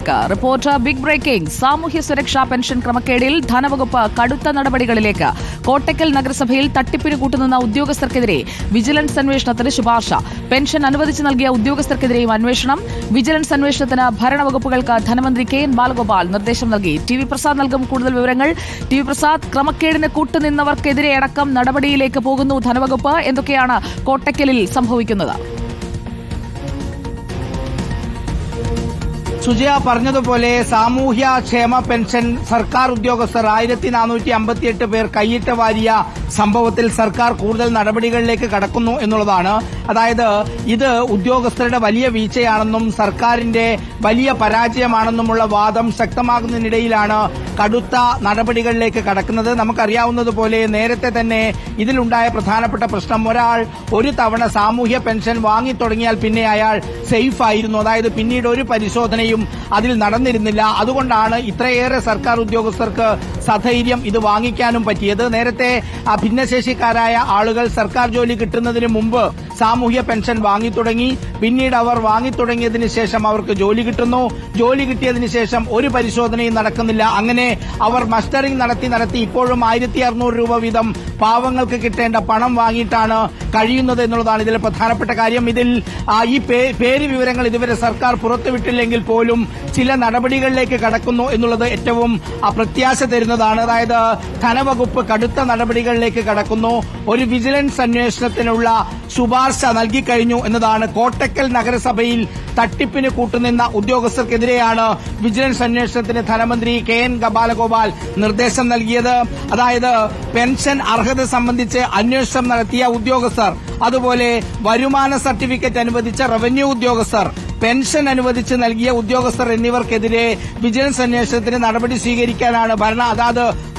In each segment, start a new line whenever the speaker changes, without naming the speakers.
വാർത്തകളിലേക്ക്. Report big breaking. സാമൂഹ്യ സുരക്ഷാ പെൻഷൻ ക്രമക്കേടിൽ ധനവകുപ്പ് കടുത്ത നടപടികളിലേക്ക്. കോട്ടക്കൽ നഗരസഭയിൽ തട്ടിപ്പിന് കൂട്ടുനിന്ന ഉദ്യോഗസ്ഥർക്കെതിരെ വിജിലൻസ് അന്വേഷണത്തിന് ശുപാർശ. പെൻഷൻ അനുവദിച്ചു നൽകിയ ഉദ്യോഗസ്ഥർക്കെതിരെയും അന്വേഷണം. വിജിലൻസ് അന്വേഷണത്തിന് ഭരണവകുപ്പുകൾക്ക് ധനമന്ത്രി KN ബാലഗോപാൽ നിർദ്ദേശം നൽകി. TV പ്രസാദ് നൽകും കൂടുതൽ വിവരങ്ങൾ. TV പ്രസാദ്, ക്രമക്കേടിന് കൂട്ടുനിന്നവർക്കെതിരെ അടക്കം നടപടിയിലേക്ക് പോകുന്നു ധനവകുപ്പ്. എന്തൊക്കെയാണ് കോട്ടക്കലിൽ സംഭവിക്കുന്നത്?
സുജയ പറഞ്ഞതുപോലെ സാമൂഹ്യ ക്ഷേമ പെൻഷൻ സർക്കാർ ഉദ്യോഗസ്ഥർ 1458 പേർ കൈയിട്ട് വാരിയ സംഭവത്തിൽ സർക്കാർ കൂടുതൽ നടപടികളിലേക്ക് കടക്കുന്നു എന്നുള്ളതാണ്. അതായത് ഇത് ഉദ്യോഗസ്ഥരുടെ വലിയ വീഴ്ചയാണെന്നും സർക്കാരിന്റെ വലിയ പരാജയമാണെന്നുമുള്ള വാദം ശക്തമാകുന്നതിനിടയിലാണ് കടുത്ത നടപടികളിലേക്ക് കടക്കുന്നത്. നമുക്കറിയാവുന്നതുപോലെ നേരത്തെ തന്നെ ഇതിലുണ്ടായ പ്രധാനപ്പെട്ട പ്രശ്നം, ഒരാൾ ഒരു തവണ സാമൂഹ്യ പെൻഷൻ വാങ്ങിത്തുടങ്ങിയാൽ പിന്നെ അയാൾ സേഫ് ആയിരുന്നു. അതായത് പിന്നീട് ഒരു പരിശോധനയും അതിൽ നടന്നിരുന്നില്ല. അതുകൊണ്ടാണ് ഇത്രയേറെ സർക്കാർ ഉദ്യോഗസ്ഥർക്ക് സധൈര്യം ഇത് വാങ്ങിക്കാനും പറ്റിയത്. നേരത്തെ ഭിന്നശേഷിക്കാരായ ആളുകൾ സർക്കാർ ജോലി കിട്ടുന്നതിന് മുമ്പ് സാമൂഹ്യ പെൻഷൻ വാങ്ങിത്തുടങ്ങി. പിന്നീട് അവർ വാങ്ങിത്തുടങ്ങിയതിന് ശേഷം അവർക്ക് ജോലി കിട്ടുന്നു. ജോലി കിട്ടിയതിന് ശേഷം ഒരു പരിശോധനയും നടക്കുന്നില്ല. അങ്ങനെ അവർ മസ്റ്ററിംഗ് നടത്തി ഇപ്പോഴും 1600 രൂപ വീതം പാവങ്ങൾക്ക് കിട്ടേണ്ട പണം വാങ്ങിയിട്ടാണ് കഴിയുന്നത് എന്നുള്ളതാണ് ഇതിലെ പ്രധാനപ്പെട്ട കാര്യം. ഇതിൽ ഈ പേര് വിവരങ്ങൾ ഇതുവരെ സർക്കാർ പുറത്തുവിട്ടില്ലെങ്കിൽ പോലും ചില നടപടികളിലേക്ക് കടക്കുന്നു എന്നുള്ളത് ഏറ്റവും പ്രത്യാശ തരുന്നതാണ്. അതായത് ധനവകുപ്പ് കടുത്ത നടപടികളിലേക്ക് കടക്കുന്നു. ഒരു വിജിലൻസ് അന്വേഷണത്തിനുള്ള ശുപാർശ നൽകിക്കഴിഞ്ഞു എന്നതാണ്. കോട്ടക്കൽ നഗരസഭയിൽ തട്ടിപ്പിന് കൂട്ടുനിന്ന ഉദ്യോഗസ്ഥർക്കെതിരെയാണ് വിജിലൻസ് അന്വേഷണത്തിന് ധനമന്ത്രി KN ബാലഗോപാൽ നിർദ്ദേശം നൽകിയത്. അതായത് പെൻഷൻ അർഹത സംബന്ധിച്ച് അന്വേഷണം നടത്തിയ ഉദ്യോഗസ്ഥർ, അതുപോലെ വരുമാന സർട്ടിഫിക്കറ്റ് അനുവദിച്ച റവന്യൂ ഉദ്യോഗസ്ഥർ, പെൻഷൻ അനുവദിച്ച് നൽകിയ ഉദ്യോഗസ്ഥർ എന്നിവർക്കെതിരെ വിജിലൻസ് അന്വേഷണത്തിന് നടപടി സ്വീകരിക്കാനാണ്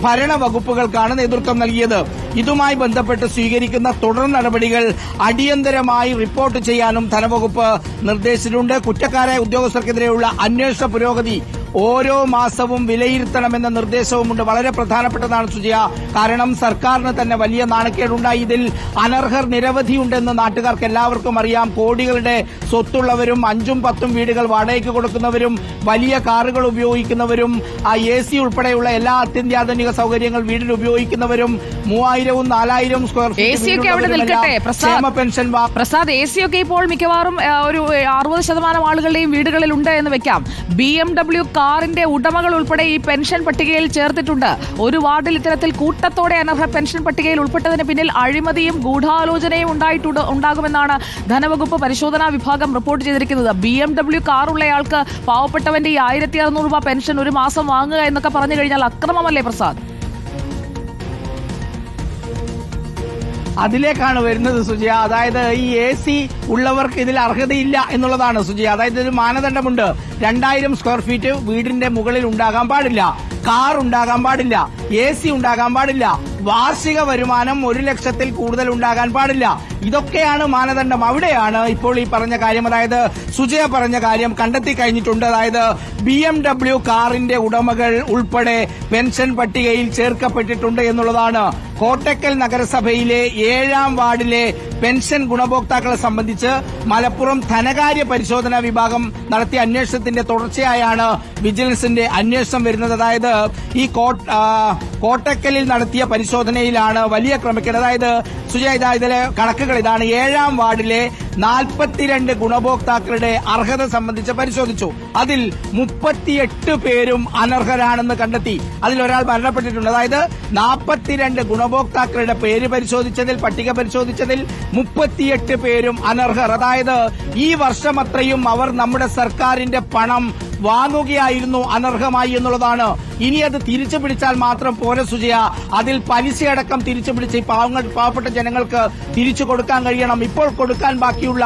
ഭരണവകുപ്പുകൾക്കാണ് നേതൃത്വം നൽകിയത്. ഇതുമായി ബന്ധപ്പെട്ട് സ്വീകരിക്കുന്ന തുടർ നടപടികൾ അടിയന്തരമായി റിപ്പോർട്ട് ചെയ്യാനും ധനവകുപ്പ് നിർദ്ദേശിച്ചിട്ടുണ്ട്. കുറ്റക്കാരായ ഉദ്യോഗസ്ഥർക്കെതിരെയുള്ള അന്വേഷണ പുരോഗതി ഓരോ മാസവും വിലയിരുത്തണമെന്ന നിർദ്ദേശവുമുണ്ട്. വളരെ പ്രധാനപ്പെട്ടതാണ് സുജയ. കാരണം സർക്കാരിന് തന്നെ വലിയ നാണക്കേടുണ്ടായി. ഇതിൽ അനർഹർ നിരവധിയുണ്ടെന്ന് നാട്ടുകാർക്ക് എല്ലാവർക്കും അറിയാം. കോടികളുടെ സ്വത്തുള്ളവരും 5ഉം 10ഉം വീടുകൾ വാടകയ്ക്ക് കൊടുക്കുന്നവരും വലിയ കാറുകൾ ഉപയോഗിക്കുന്നവരും AC ഉൾപ്പെടെയുള്ള എല്ലാ അത്യന്താധുനിക സൗകര്യങ്ങൾ വീടിൽ ഉപയോഗിക്കുന്നവരും 3000ഉം 4000ഉം square feet pension
Prasad, AC ഒക്കെ ഇപ്പോൾ മിക്കവാറും ഒരു 60% ആളുകളുടെയും വീടുകളിലുണ്ട് എന്ന് വെക്കാം. BMW കാറിന്റെ ഉടമകൾ ഉൾപ്പെടെ ഈ പെൻഷൻ പട്ടികയിൽ ചേർത്തിട്ടുണ്ട്. ഒരു വാർഡിൽ ഇത്തരത്തിൽ കൂട്ടത്തോടെ അനർഹ പെൻഷൻ പട്ടികയിൽ ഉൾപ്പെട്ടതിന് പിന്നിൽ അഴിമതിയും ഗൂഢാലോചനയും ഉണ്ടാകുമെന്നാണ് ധനവകുപ്പ് പരിശോധനാ വിഭാഗം റിപ്പോർട്ട് ചെയ്തിരിക്കുന്നത്. BMW കാറുള്ളയാൾക്ക് പാവപ്പെട്ടവന്റെ ഈ 1600 രൂപ പെൻഷൻ ഒരു മാസം വാങ്ങുക എന്നൊക്കെ പറഞ്ഞു കഴിഞ്ഞാൽ അക്രമമല്ലേ പ്രസാദ്?
അതിലേക്കാണ് വരുന്നത് സുജയ. അതായത് ഈ AC ഉള്ളവർക്ക് ഇതിൽ അർഹതയില്ല എന്നുള്ളതാണ് സുജയ. അതായത് ഒരു മാനദണ്ഡമുണ്ട്. 2000 സ്ക്വയർ ഫീറ്റ് വീടിന്റെ മുകളിൽ ഉണ്ടാകാൻ പാടില്ല, കാർ ഉണ്ടാകാൻ പാടില്ല, AC ഉണ്ടാകാൻ പാടില്ല, വാർഷിക വരുമാനം 1 ലക്ഷത്തിൽ കൂടുതൽ ഉണ്ടാകാൻ പാടില്ല. ഇതൊക്കെയാണ് മാനദണ്ഡം. അവിടെയാണ് ഇപ്പോൾ ഈ പറഞ്ഞ കാര്യം, അതായത് സുജയ പറഞ്ഞ കാര്യം കണ്ടെത്തി കഴിഞ്ഞിട്ടുണ്ട്. അതായത് BMW കാറിന്റെ ഉടമകൾ ഉൾപ്പെടെ പെൻഷൻ പട്ടികയിൽ ചേർക്കപ്പെട്ടിട്ടുണ്ട് എന്നുള്ളതാണ്. കോട്ടക്കൽ നഗരസഭയിലെ 7ാം വാർഡിലെ പെൻഷൻ ഗുണഭോക്താക്കളെ സംബന്ധിച്ച് മലപ്പുറം ധനകാര്യ പരിശോധനാ വിഭാഗം നടത്തിയ അന്വേഷണത്തിന്റെ തുടർച്ചയായാണ് വിജിലൻസിന്റെ അന്വേഷണം വരുന്നത്. അതായത് ഈ കോട്ടക്കലിൽ നടത്തിയ പരിശോധനയിലാണ് വലിയ ക്രമക്കേട്. അതായത് സുജയ, ഇതിലെ കണക്കുകൾ ഇതാണ്. 7ാം വാർഡിലെ 42 ഗുണഭോക്താക്കളുടെ അർഹത സംബന്ധിച്ച് പരിശോധിച്ചു. അതിൽ 38 പേരും അനർഹരാണെന്ന് കണ്ടെത്തി. അതിലൊരാൾ മരണപ്പെട്ടിട്ടുണ്ട്. അതായത് 42 ഗുണഭോക്താക്കളുടെ പേര് പരിശോധിച്ചതിൽ, പട്ടിക പരിശോധിച്ചതിൽ 38 പേരും അനർഹർ. അതായത് ഈ വർഷം അത്രയും അവർ നമ്മുടെ സർക്കാരിന്റെ പണം വാങ്ങുകയായിരുന്നു അനർഹമായി എന്നുള്ളതാണ്. ഇനി അത് തിരിച്ചു പിടിച്ചാൽ മാത്രം പോരെ സുജയ, അതിൽ പലിശയടക്കം തിരിച്ചു പിടിച്ച് ഈ പാവപ്പെട്ട ജനങ്ങൾക്ക് തിരിച്ചു കൊടുക്കാൻ കഴിയണം. ഇപ്പോൾ കൊടുക്കാൻ ബാക്കിയുള്ള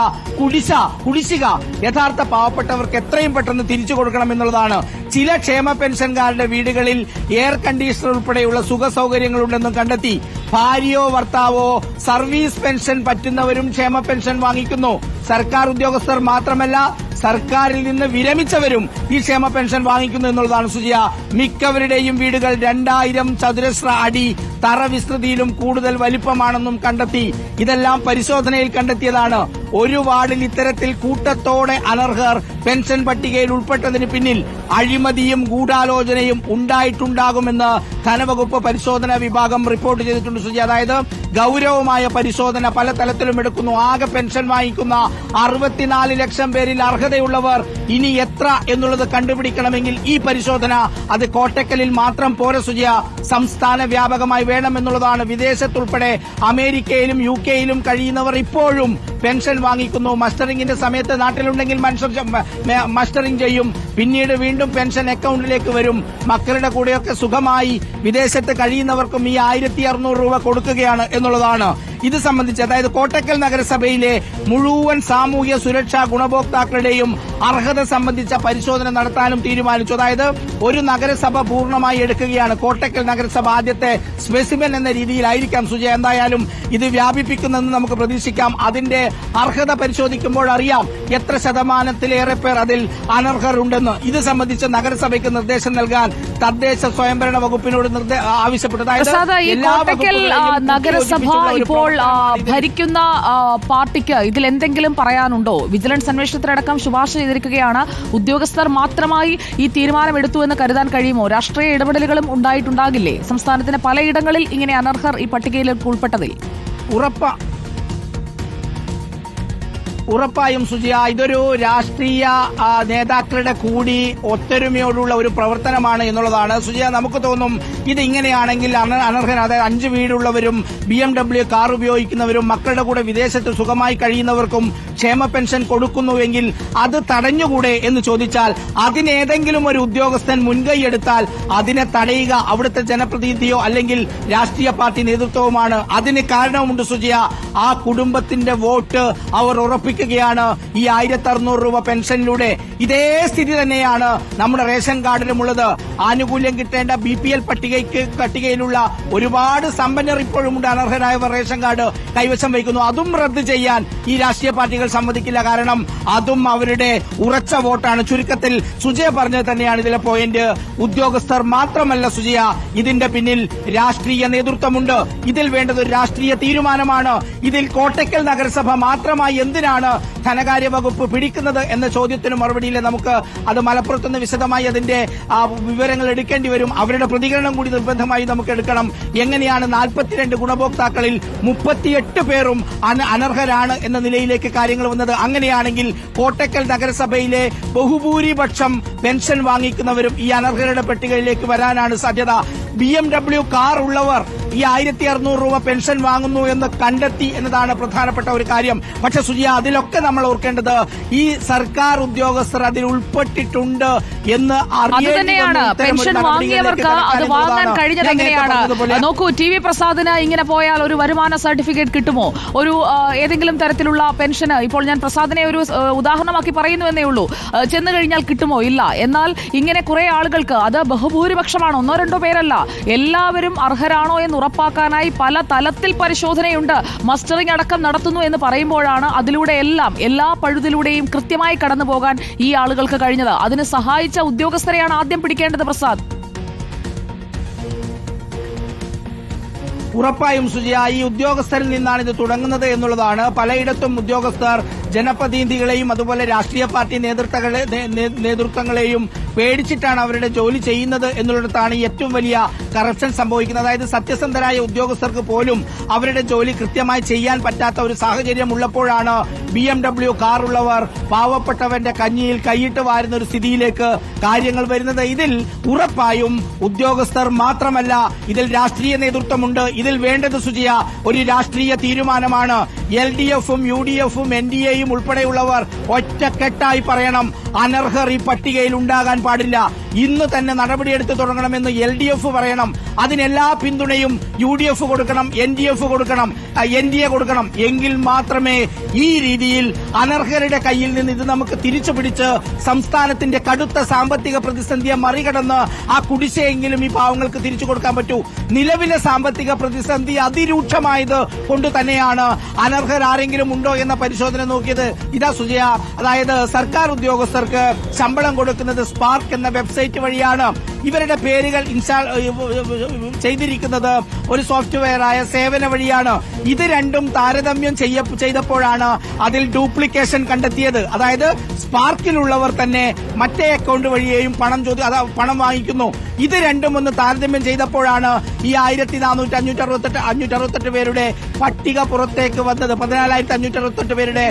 കുടിശ്ശിക യഥാർത്ഥ പാവപ്പെട്ടവർക്ക് എത്രയും പെട്ടെന്ന് തിരിച്ചു കൊടുക്കണം എന്നുള്ളതാണ്. ചില ക്ഷേമ പെൻഷൻകാരുടെ വീടുകളിൽ എയർ കണ്ടീഷണർ ഉൾപ്പെടെയുള്ള സുഖ സൗകര്യങ്ങളുണ്ടെന്നും കണ്ടെത്തി. ഭാര്യയോ ഭർത്താവോ സർവീസ് പെൻഷൻ പറ്റുന്നവരും ക്ഷേമ പെൻഷൻ വാങ്ങിക്കുന്നു. സർക്കാർ ഉദ്യോഗസ്ഥർ മാത്രമല്ല, സർക്കാരിൽ നിന്ന് വിരമിച്ചവരും ഈ ക്ഷേമ പെൻഷൻ വാങ്ങിക്കുന്നു എന്നുള്ളതാണ് സുജയ. മിക്കവരുടെയും വീടുകൾ 2000 ചതുരശ്ര അടി തറ വിസ്തൃതിയിലും കൂടുതൽ വലിപ്പമാണെന്നും കണ്ടെത്തി. ഇതെല്ലാം പരിശോധനയിൽ കണ്ടെത്തിയതാണ്. ഒരു വാർഡിൽ ഇത്തരത്തിൽ കൂട്ടത്തോടെ അനർഹർ പെൻഷൻ പട്ടികയിൽ ഉൾപ്പെട്ടതിന് പിന്നിൽ അഴിമതിയും ഗൂഢാലോചനയും ഉണ്ടായിട്ടുണ്ടാകുമെന്ന് ധനവകുപ്പ് പരിശോധനാ വിഭാഗം റിപ്പോർട്ട് ചെയ്തിട്ടുണ്ട് സുജി. അതായത് ഗൌരവമായ പരിശോധന പല തലത്തിലും എടുക്കുന്നു. ആകെ പെൻഷൻ വാങ്ങിക്കുന്ന 64 ലക്ഷം പേരിൽ അർഹതയുള്ളവർ ഇനി എത്ര എന്നുള്ളത് കണ്ടുപിടിക്കണമെങ്കിൽ ഈ പരിശോധന അത് കോട്ടക്കലിൽ മാത്രം പോര സുജിയ, സംസ്ഥാന വ്യാപകമായി വേണമെന്നുള്ളതാണ്. വിദേശത്തുൾപ്പെടെ അമേരിക്കയിലും UK-യിലും കഴിയുന്നവർ ഇപ്പോഴും പെൻഷൻ വാങ്ങിക്കുന്നു. മസ്റ്ററിംഗിന്റെ സമയത്ത് നാട്ടിലുണ്ടെങ്കിൽ മസ്റ്ററിംഗ് ചെയ്യും, പിന്നീട് വീണ്ടും പെൻഷൻ അക്കൌണ്ടിലേക്ക് വരും. മക്കളുടെ കൂടെയൊക്കെ സുഖമായി വിദേശത്ത് കഴിയുന്നവർക്കും ഈ 1600 രൂപ കൊടുക്കുകയാണ് എന്നുള്ളതാണ്. ഇത് സംബന്ധിച്ച് അതായത് കോട്ടക്കൽ നഗരസഭയിലെ മുഴുവൻ സാമൂഹ്യ സുരക്ഷാ ഗുണഭോക്താക്കളുടെയും അർഹത സംബന്ധിച്ച പരിശോധന നടത്താനും തീരുമാനിച്ചു. അതായത് ഒരു നഗരസഭ പൂർണ്ണമായി എടുക്കുകയാണ്. കോട്ടക്കൽ നഗരസഭ ആദ്യത്തെ സ്പെസിമെൻ എന്ന രീതിയിലായിരിക്കാം സുജയ. എന്തായാലും ഇത് വ്യാപിപ്പിക്കുന്നെന്ന് നമുക്ക് പ്രതീക്ഷിക്കാം. അതിന്റെ അർഹത പരിശോധിക്കുമ്പോൾ അറിയാം എത്ര ശതമാനത്തിലേറെ പേർ അതിൽ അനർഹർ ഉണ്ടെന്ന്. ഇത് സംബന്ധിച്ച് നഗരസഭയ്ക്ക് നിർദ്ദേശം നൽകാൻ തദ്ദേശ സ്വയംഭരണ വകുപ്പിനോട് ആവശ്യപ്പെട്ടു.
നഗരസഭ ഇപ്പോൾ ഭരിക്കുന്ന പാർട്ടിക്ക് ഇതിൽ എന്തെങ്കിലും പറയാനുണ്ടോ? വിജിലൻസ് അന്വേഷണത്തിനടക്കം ശുപാർശ ചെയ്തിരിക്കുകയാണ്. ഉദ്യോഗസ്ഥർ മാത്രമായി ഈ തീരുമാനമെടുത്തു എന്ന് കരുതാൻ കഴിയുമോ? രാഷ്ട്രീയ ഇടപെടലുകളും ഉണ്ടായിട്ടുണ്ടാകില്ലേ സംസ്ഥാനത്തിന് പലയിടങ്ങളിൽ ഇങ്ങനെ അനർഹർ ഈ പട്ടികയിലേക്ക് ഉൾപ്പെട്ടതിൽ?
ഉറപ്പായും സുജിയ, ഇതൊരു രാഷ്ട്രീയ നേതാക്കളുടെ കൂടി ഒത്തൊരുമയോടുള്ള ഒരു പ്രവർത്തനമാണ് എന്നുള്ളതാണ് സുജിയ. നമുക്ക് തോന്നും ഇത് ഇങ്ങനെയാണെങ്കിൽ അനർഹൻ, അതായത് 5 വീടുള്ളവരും BMW കാർ ഉപയോഗിക്കുന്നവരും മക്കളുടെ കൂടെ വിദേശത്ത് സുഖമായി കഴിയുന്നവർക്കും ക്ഷേമ പെൻഷൻ കൊടുക്കുന്നുവെങ്കിൽ അത് തടഞ്ഞുകൂടെ എന്ന് ചോദിച്ചാൽ അതിനേതെങ്കിലും ഒരു ഉദ്യോഗസ്ഥൻ മുൻകൈയെടുത്താൽ അതിനെ തടയുക അവിടുത്തെ ജനപ്രതിനിധിയോ അല്ലെങ്കിൽ രാഷ്ട്രീയ പാർട്ടി നേതൃത്വവുമാണ്. അതിന് കാരണവുമുണ്ട് സുജിയ. ആ കുടുംബത്തിന്റെ വോട്ട് അവർ ഉറപ്പിക്കുകയാണ് ഈ 1600 രൂപ പെൻഷനിലൂടെ. ഇതേ സ്ഥിതി തന്നെയാണ് നമ്മുടെ റേഷൻ കാർഡിലുമുള്ളത്. ആനുകൂല്യം കിട്ടേണ്ട BPL പട്ടികയിലുള്ള ഒരുപാട് സമ്പന്നർ ഇപ്പോഴുമുണ്ട്. അനർഹരായവർ റേഷൻ കാർഡ് കൈവശം വയ്ക്കുന്നു. അതും റദ്ദ് ചെയ്യാൻ ഈ രാഷ്ട്രീയ പാർട്ടികൾ സമ്മതിക്കില്ല. കാരണം അതും അവരുടെ ഉറച്ച വോട്ടാണ്. ചുരുക്കത്തിൽ സുജയ പറഞ്ഞത് തന്നെയാണ് ഇതിലെ പോയിന്റ്. ഉദ്യോഗസ്ഥർ മാത്രമല്ല സുജയ, ഇതിന്റെ പിന്നിൽ രാഷ്ട്രീയ നേതൃത്വമുണ്ട്. ഇതിൽ വേണ്ടത് ഒരു രാഷ്ട്രീയ തീരുമാനമാണ്. ഇതിൽ കോട്ടക്കൽ നഗരസഭ മാത്രമായി എന്തിനാണ് ധനകാര്യ വകുപ്പ് പിടിക്കുന്നത് എന്ന ചോദ്യത്തിന് മറുപടിയില്ല. നമുക്ക് അത് മലപ്പുറത്തുനിന്ന് വിശദമായി അതിന്റെ വിവരങ്ങൾ എടുക്കേണ്ടി വരും. അവരുടെ പ്രതികരണം കൂടി നിർബന്ധമായി നമുക്ക് എടുക്കണം. എങ്ങനെയാണ് 42 ഗുണഭോക്താക്കളിൽ 38 പേരും അനർഹരാണ് എന്ന നിലയിലേക്ക് കാര്യങ്ങൾ വന്നത്? അങ്ങനെയാണെങ്കിൽ കോട്ടക്കൽ നഗരസഭയിലെ ബഹുഭൂരിപക്ഷം പെൻഷൻ വാങ്ങിക്കുന്നവരും ഈ അനർഹരുടെ പട്ടികയിലേക്ക് വരാനാണ് സാധ്യത. BMW കാർ ഉള്ളവർ ഈ 1600 രൂപ പെൻഷൻ വാങ്ങുന്നു എന്ന് കണ്ടെത്തി എന്നതാണ് പ്രധാനപ്പെട്ട ഒരു കാര്യം. പക്ഷെ സുജിയ, അതിലൊക്കെ നമ്മൾ ഓർക്കേണ്ടത് ഈ സർക്കാർ ഉദ്യോഗസ്ഥർ അതിൽ ഉൾപ്പെട്ടിട്ടുണ്ട് എന്ന്
അറിയുന്നതാണ്. പെൻഷൻ വാങ്ങിയവർക്ക് അത് വാങ്ങാൻ കഴിഞ്ഞത് എങ്ങനെയാണ്? നോക്കൂ, TV പ്രസാദിന് ഇങ്ങനെ പോയാൽ ഒരു വരുമാന സർട്ടിഫിക്കറ്റ് കിട്ടുമോ? ഒരു ഏതെങ്കിലും തരത്തിലുള്ള പെൻഷന് ഇപ്പോൾ ഞാൻ പ്രസാദിനെ ഒരു ഉദാഹരണമാക്കി പറയുന്നു എന്നേ ഉള്ളൂ. ചെന്നു കഴിഞ്ഞാൽ കിട്ടുമോ? ഇല്ല. എന്നാൽ ഇങ്ങനെ കുറെ ആളുകൾക്ക്, അത് ബഹുഭൂരിപക്ഷമാണ്, 1-2 പേരല്ല, എല്ലാവരും അർഹരാണോ എന്ന് ഉറപ്പാക്കാനായി പല തലത്തിൽ പരിശോധനയുണ്ട്, മസ്റ്ററിംഗ് അടക്കം നടത്തുന്നു എന്ന് പറയുമ്പോഴാണ് അതിലൂടെ എല്ലാ പഴുതിലൂടെയും കൃത്യമായി കടന്നു പോകാൻ ഈ ആളുകൾക്ക് കഴിഞ്ഞത്. അതിന് സഹായിച്ച ഉദ്യോഗസ്ഥരെയാണ് ആദ്യം പിടിക്കേണ്ടത് പ്രസാദ്.
ഉറപ്പായും സുജിയ, ഈ ഉദ്യോഗസ്ഥരിൽ നിന്നാണ് ഇത് തുടങ്ങുന്നത് എന്നുള്ളതാണ്. പലയിടത്തും ഉദ്യോഗസ്ഥർ ജനപ്രതിനിധികളെയും അതുപോലെ രാഷ്ട്രീയ പാർട്ടി നേതൃത്വങ്ങളെയും പേടിച്ചിട്ടാണ് അവരുടെ ജോലി ചെയ്യുന്നത് എന്നുള്ളിടത്താണ് ഏറ്റവും വലിയ കറപ്ഷൻ സംഭവിക്കുന്നത്. അതായത് സത്യസന്ധരായ ഉദ്യോഗസ്ഥർക്ക് പോലും അവരുടെ ജോലി കൃത്യമായി ചെയ്യാൻ പറ്റാത്ത ഒരു സാഹചര്യം ഉള്ളപ്പോഴാണ് BMW കാറുള്ളവർ പാവപ്പെട്ടവന്റെ കഞ്ഞിയിൽ കൈയിട്ട് വാരുന്ന ഒരു സ്ഥിതിയിലേക്ക് കാര്യങ്ങൾ വരുന്നത്. ഇതിൽ ഉറപ്പായും ഉദ്യോഗസ്ഥർ മാത്രമല്ല, ഇതിൽ രാഷ്ട്രീയ നേതൃത്വമുണ്ട്. ഇതിൽ വേണ്ടത് സുജിയ ഒരു രാഷ്ട്രീയ തീരുമാനമാണ്. LDF-ഉം UDF-ഉം NDA-യും ഉൾപ്പെടെയുള്ളവർ ഒറ്റക്കെട്ടായി പറയണം, അനർഹർ ഈ പട്ടികയിൽ ഉണ്ടാകാൻ പാടില്ല. ഇന്ന് തന്നെ നടപടിയെടുത്ത് തുടങ്ങണമെന്ന് LDF പറയണം. അതിനെല്ലാ പിന്തുണയും UDF കൊടുക്കണം, NDF കൊടുക്കണം, NDA കൊടുക്കണം. എങ്കിൽ മാത്രമേ ഈ രീതിയിൽ അനർഹരുടെ കയ്യിൽ നിന്ന് ഇത് നമുക്ക് തിരിച്ചുപിടിച്ച് സംസ്ഥാനത്തിന്റെ കടുത്ത സാമ്പത്തിക പ്രതിസന്ധിയെ മറികടന്ന് ആ കുടിശ്ശികയെങ്കിലും ഈ പാവങ്ങൾക്ക് തിരിച്ചു കൊടുക്കാൻ പറ്റൂ. നിലവിലെ സാമ്പത്തിക പ്രതിസന്ധി അതിരൂക്ഷമായത് കൊണ്ട് തന്നെയാണ് അനർഹർ ആരെങ്കിലും ഉണ്ടോ എന്ന പരിശോധന നോക്കിയത്. ഇതാ സുജയ, അതായത് സർക്കാർ ഉദ്യോഗസ്ഥർ ഉദ്യോഗസ്ഥർക്ക് ശമ്പളം കൊടുക്കുന്നത് സ്പാർക്ക് എന്ന വെബ്സൈറ്റ് വഴിയാണ്. ഇവരുടെ പേരുകൾ ഇൻസ്റ്റാൾ ചെയ്തിരിക്കുന്നത് ഒരു സോഫ്റ്റ്വെയറായ സേവന വഴിയാണ്. ഇത് രണ്ടും താരതമ്യം ചെയ്തപ്പോഴാണ് അതിൽ ഡ്യൂപ്ലിക്കേഷൻ കണ്ടെത്തിയത്. അതായത് സ്പാർക്കിലുള്ളവർ തന്നെ മറ്റേ അക്കൗണ്ട് വഴിയേയും പണം വാങ്ങിക്കുന്നു. ഇത് രണ്ടും ഒന്ന് താരതമ്യം ചെയ്തപ്പോഴാണ് ഈ 14,568 പേരുടെ പട്ടിക പുറത്തേക്ക് വന്നത്. 14,568 പേരുടെ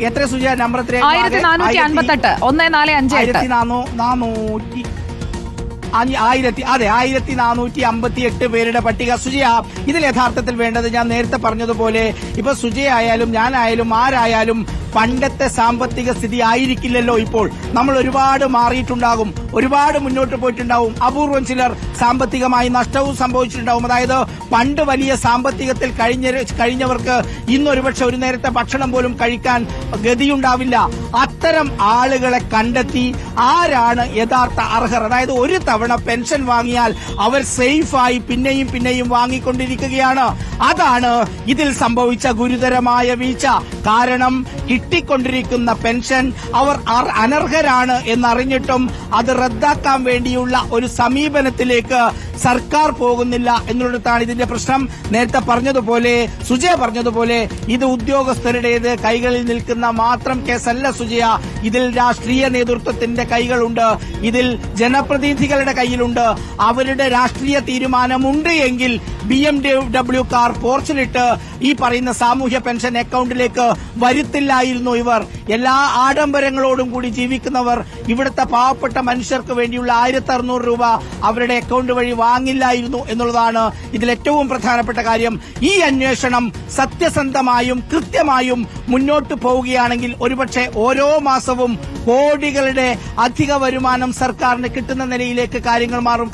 എത്ര സുജയ നമ്പർ 1458 പേരുടെ പട്ടിക. സുജയ, ഇതിൽ യഥാർത്ഥത്തിൽ വേണ്ടത് ഞാൻ നേരത്തെ പറഞ്ഞതുപോലെ ഇപ്പൊ സുജയ ആയാലും ഞാനായാലും ആരായാലും പണ്ടത്തെ സാമ്പത്തിക സ്ഥിതി ആയിരിക്കില്ലല്ലോ ഇപ്പോൾ. നമ്മൾ ഒരുപാട് മാറിയിട്ടുണ്ടാകും, ഒരുപാട് മുന്നോട്ട് പോയിട്ടുണ്ടാവും. അപൂർവം ചിലർ സാമ്പത്തികമായി നഷ്ടവും സംഭവിച്ചിട്ടുണ്ടാവും. അതായത് പണ്ട് വലിയ സാമ്പത്തികത്തിൽ കഴിഞ്ഞവർക്ക് ഇന്നൊരുപക്ഷെ ഒരു നേരത്തെ ഭക്ഷണം പോലും കഴിക്കാൻ ഗതിയുണ്ടാവില്ല. അത്തരം ആളുകളെ കണ്ടെത്തി ആരാണ് യഥാർത്ഥ അർഹർ, അതായത് ഒരു തവണ പെൻഷൻ വാങ്ങിയാൽ അവർ സേഫായി പിന്നെയും വാങ്ങിക്കൊണ്ടിരിക്കുകയാണ്. അതാണ് ഇതിൽ സംഭവിച്ച ഗുരുതരമായ വീഴ്ച. കാരണം കിട്ടിക്കൊണ്ടിരിക്കുന്ന പെൻഷൻ അവർ അനർഹരാണ് എന്നറിഞ്ഞിട്ടും അത് റദ്ദാക്കാൻ വേണ്ടിയുള്ള ഒരു സമീപനത്തിലേക്ക് സർക്കാർ പോകുന്നില്ല എന്നുള്ളതാണ് ഇതിന്റെ പ്രശ്നം. നേരത്തെ പറഞ്ഞതുപോലെ, സുജയ പറഞ്ഞതുപോലെ, ഇത് ഉദ്യോഗസ്ഥരുടേത് കൈകളിൽ നിൽക്കുന്ന മാത്രം കേസല്ല സുജയ. ഇതിൽ രാഷ്ട്രീയ നേതൃത്വത്തിന്റെ കൈകളുണ്ട്, ഇതിൽ ജനപ്രതിനിധികളുടെ കയ്യിലുണ്ട്. അവരുടെ രാഷ്ട്രീയ തീരുമാനമുണ്ട് എങ്കിൽ BMW കാർ പോർച്ചിലിട്ട് ഈ പറയുന്ന സാമൂഹ്യ പെൻഷൻ അക്കൌണ്ടിലേക്ക് വരുത്തില്ലായിരുന്നു ഇവർ. എല്ലാ ആഡംബരങ്ങളോടും കൂടി ജീവിക്കുന്നവർ ഇവിടുത്തെ പാവപ്പെട്ട മനുഷ്യർക്ക് വേണ്ടിയുള്ള 1,600 രൂപ അവരുടെ അക്കൌണ്ട് വഴി വാങ്ങില്ലായിരുന്നു എന്നുള്ളതാണ് ഇതിൽ ഏറ്റവും പ്രധാനപ്പെട്ട കാര്യം. ഈ അന്വേഷണം സത്യസന്ധമായും കൃത്യമായും മുന്നോട്ട് പോവുകയാണെങ്കിൽ ഒരുപക്ഷെ ഓരോ മാസവും കോടികളുടെ അധിക വരുമാനം സർക്കാരിന് കിട്ടുന്ന നിലയിലേക്ക് കാര്യങ്ങൾ മാറും.